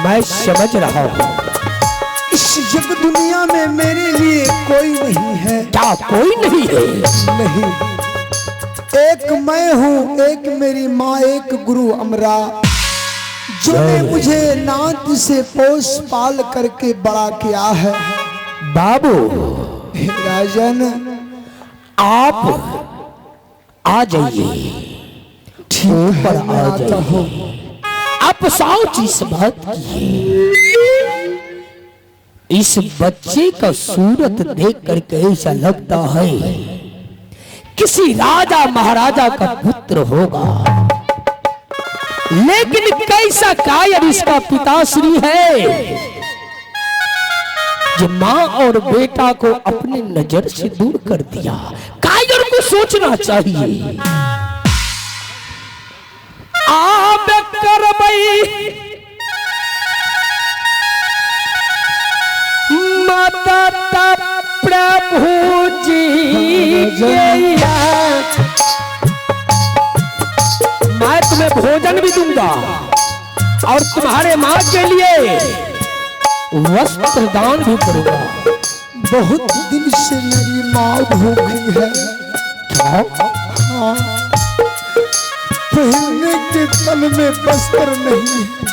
मैं समझ रहा हूँ। इस जग दुनिया में मेरे लिए कोई नहीं है। क्या कोई नहीं है? नहीं, एक मैं हूँ, एक मेरी माँ, एक गुरु अमरा, जो ने मुझे नात से पोस पाल करके बड़ा किया है। बाबू राजन, आप आ जाइए, ऊपर आ जाइए। आप सोच इस बात की, इस बच्चे का सूरत देख करके ऐसा लगता है किसी राजा महाराजा का पुत्र होगा, लेकिन कैसा कायर इसका पिताश्री है जो माँ और बेटा को अपनी नजर से दूर कर दिया। कायर को सोचना चाहिए। आप करबई माता प्रभु जी मैं तुम्हें भोजन भी दूंगा और तुम्हारे माँ के लिए वस्त्र दान भी करूंगा। बहुत दिन से मेरी माँ भूखी है। क्या? हाँ, पहनने के तन में वस्त्र नहीं है।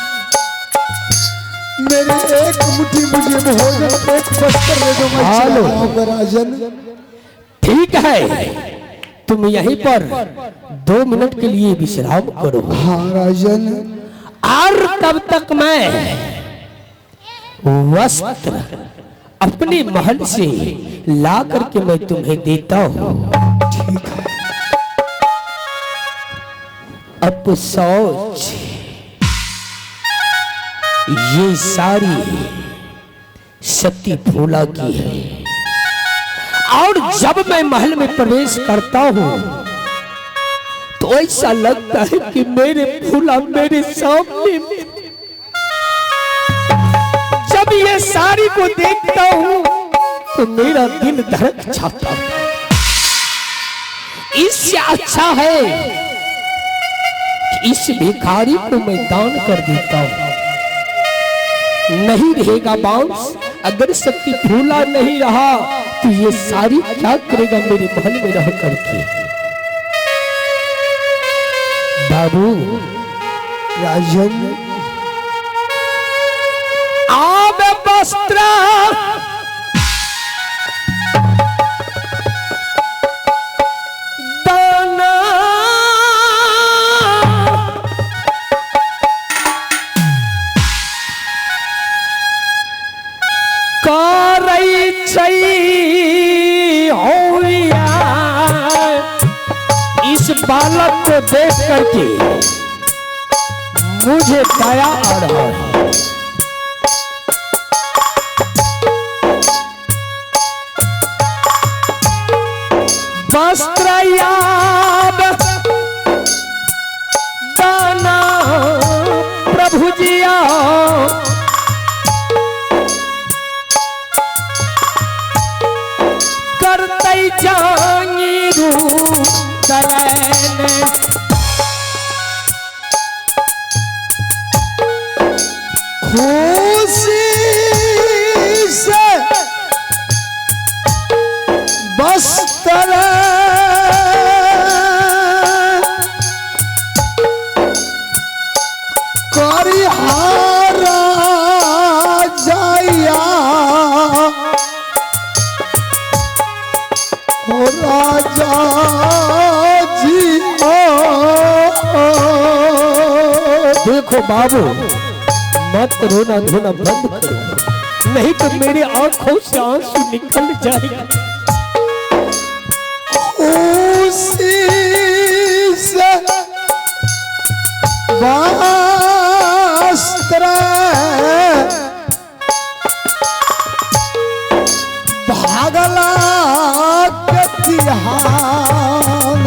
मेरे एक मुट्ठी मुझे भोजन, एक वस्त्र दे दो, मैं चला आऊंगा। राजन, ठीक है, तुम यहीं पर 2 मिनट के लिए विश्राम करो। हाँ राजन। और तब तक मैं वस्त्र अपने महल से ला करके मैं तुम्हें देता हूँ। ठीक है। अब सोच, ये सारी सती फूला की है, और जब मैं महल में प्रवेश करता हूँ तो ऐसा लगता है कि मेरे फूला मेरे सामने। जब ये सारी को देखता हूँ तो मेरा दिल धड़क जाता है। इससे अच्छा है कि इस भिखारी को मैं दान कर देता हूँ। नहीं रहेगा बांस, अगर सत्ती फूला नहीं रहा तो ये सारी क्या करेगा मेरे महल में रह करके। बाबू राजन, आब वस्त्र दाना करई छै होया। इस बालक को देख करके मुझे दया आ रहा है। वस्त्रयाब दाना प्रभु जिया, करते जानी दयन। खुशी से वस्त्र करिहारा जाया हो राजा जी। देखो बाबू, मत रोना धोना बंद करो, नहीं तो मेरी आंखों से आंसू निकल जाएगा। उसी से वस्त्र भागला के तिहान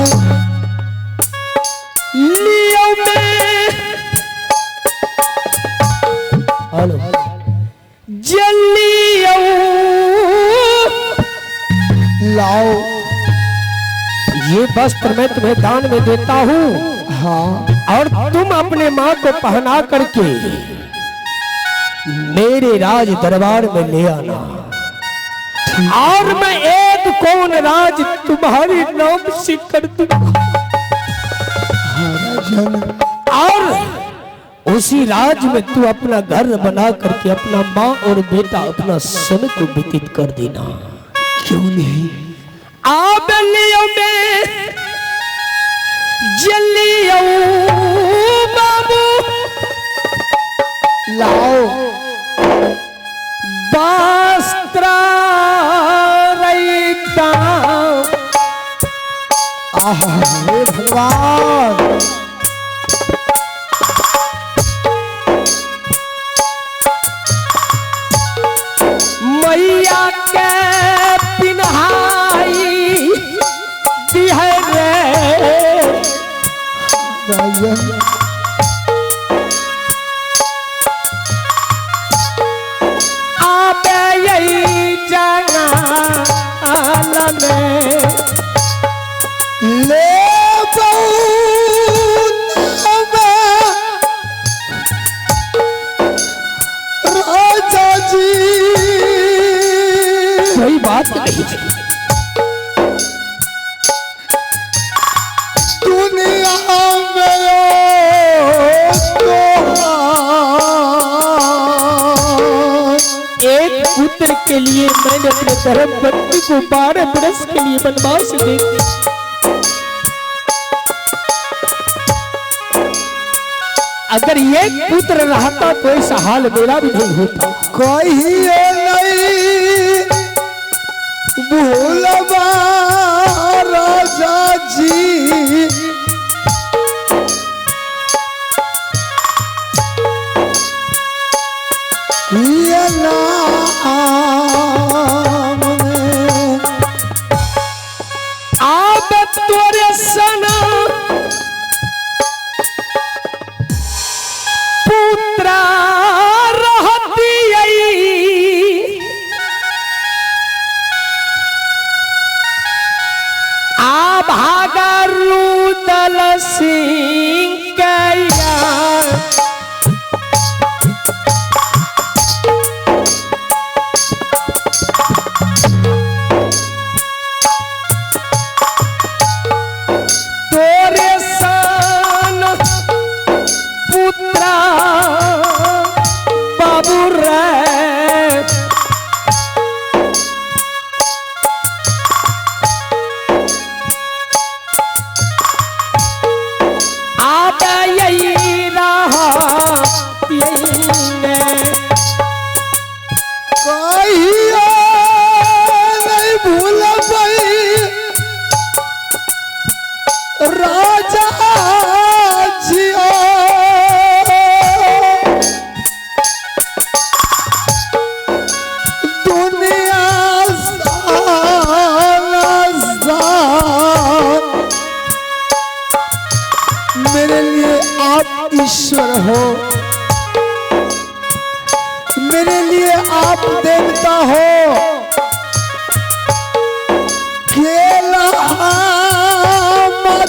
लियो में जलियो लाओ। ये वस्त्र मैं तुम्हें दान में देता हूँ। हाँ, और तुम अपने माँ को पहना करके मेरे राज दरबार में ले आना और मैं एक कौन राज तुम्हारे नाम से कर दूंगा और उसी राज में तू अपना घर बना करके अपना माँ और बेटा अपना समय को व्यतीत कर देना। क्यों नहीं? आबलियों में जलियो बाबू लाओ बास्त्रा रईता। आहा हे भगवान, मैया के पिन्हाई दिहे रे राजन आबे यही जंगल में ले राजा जी। कोई बात नहीं दुनिया में एक पुत्र के लिए मैंने अपने धर्म पत्नी को 12 बरस के लिए वनवास दे दिया। अगर एक पुत्र रहता तो ऐसा हाल मेरा भी नहीं होता। कहिए नहीं भूलबा राजा जी, ये नाम आब तोरे सना पुत्रा रहती आ भागा रुदल सिंह कैया तोरे सन पुत्रा बाबू रे आप यही रहा कहिए नहीं भूलबा राजा जी। दुनिया मेरे लिए आप ईश्वर हो, मेरे लिए आप देवता हो। केला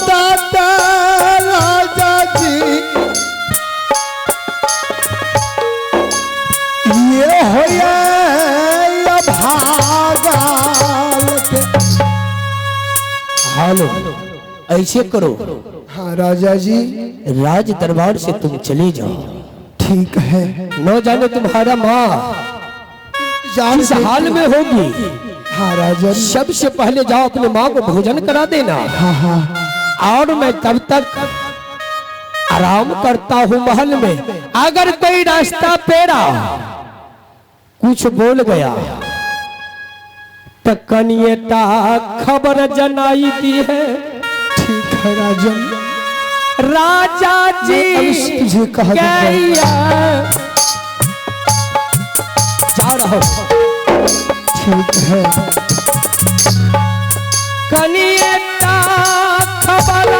दाता राजा जी, ये हो भागा। हालो ऐसे करो हाँ राजा जी, राज दरबार से तुम चले जाओ। ठीक है। न जाने तुम्हारा माँ जान किस हाल में होगी। हाँ राजा जी। सबसे पहले जाओ अपने माँ को भोजन करा देना। हाँ हाँ और मैं तब तक आराम करता हूँ महल में। अगर कोई रास्ता पेड़ा कुछ बोल गया तो कनियता खबर जनाई दी है। ठीक है राजन। राजा जी तुझे कहा जा रहा हूँ। ठीक है। कनियता खबर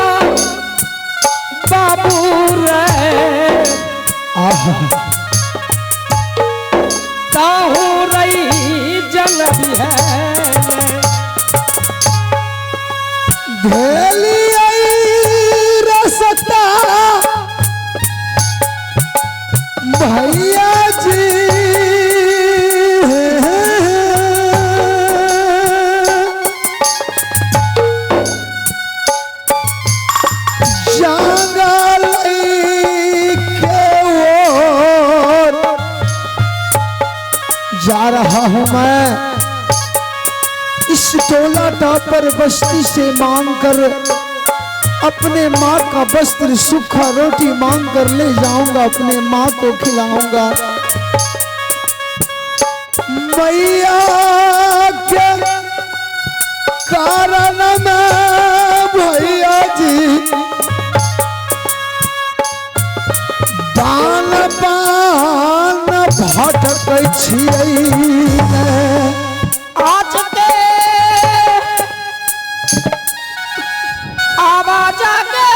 बाबू रे आहा ताहू रही जनबी है भेली रसता भैया जी। रहा हूं मैं इस टोला टापर बस्ती से मांग कर अपने माँ का वस्त्र सूखा रोटी मांग कर ले जाऊंगा, अपने माँ को खिलाऊंगा। मैया के कारण में भैया जी दान पान भटक छियै आज के आवाज के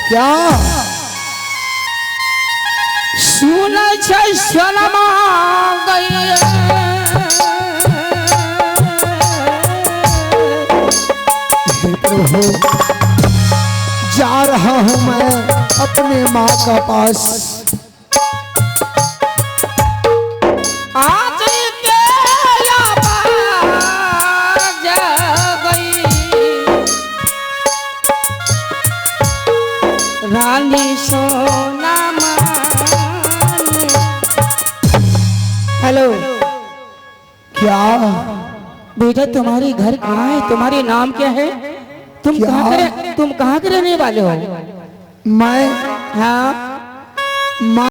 क्या सुन छै सनमा गई प्रभु जा रहा हूं मैं अपने माँ का पास। आज के आवाज गई रानी सोना मानी। हेलो क्या बेटा तुम्हारी घर कहाँ है, तुम्हारे नाम क्या है, तुम क्या? तुम कहाँ के रहने वाले हो? मैं हाँ माँ